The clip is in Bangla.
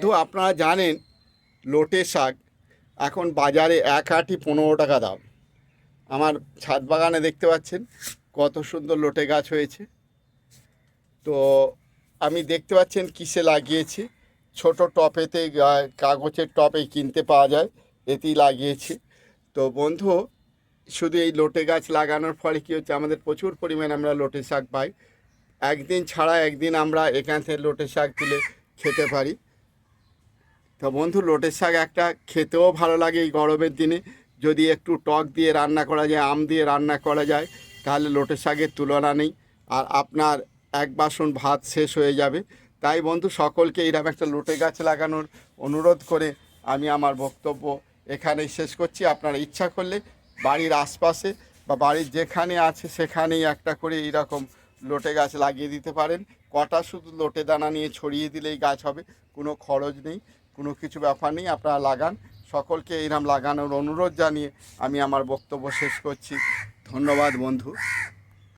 বন্ধু আপনারা জানেন লোটে শাক এখন বাজারে এক আঁটি 15 টাকা দাম। আমার ছাদ বাগানে দেখতে পাচ্ছেন কত সুন্দর লোটে গাছ হয়েছে। তো আমি দেখতে পাচ্ছেন কিসে লাগিয়েছি, ছোট টপেতে কাগজের টপে কিনতে পাওয়া যায়, এতেই লাগিয়েছি। তো বন্ধু, শুধু এই লোটে গাছ লাগানোর ফলে কী হচ্ছে, আমাদের প্রচুর পরিমাণে আমরা লোটে শাক পাই। একদিন ছাড়া একদিন আমরা এখান থেকে লোটে শাক তুলে খেতে পারি। তো বন্ধু, লোটে শাক একটা খেতেও ভালো লাগে এই গরমের দিনে। যদি একটু টক দিয়ে রান্না করা যায়, আম দিয়ে রান্না করা যায়, তাহলে লোটে শাকের তুলনা নেই। আর আপনার এক বাসন ভাত শেষ হয়ে যাবে। তাই বন্ধু, সকলকে এইরকম একটা লোটে গাছ লাগানোর অনুরোধ করে আমি আমার বক্তব্য এখানেই শেষ করছি। আপনারা ইচ্ছা করলে বাড়ির আশপাশে বা বাড়ির যেখানে আছে সেখানেই একটা করে এইরকম লোটে গাছ লাগিয়ে দিতে পারেন। কটা শুধু লোটে দানা নিয়ে ছড়িয়ে দিলেই গাছ হবে, কোনো খরচ নেই, কোনো কিছু ব্যাপার নেই। আপনারা লাগান। সকলকে এইরকম লাগানোর অনুরোধ জানিয়ে আমি আমার বক্তব্য শেষ করছি। ধন্যবাদ বন্ধু।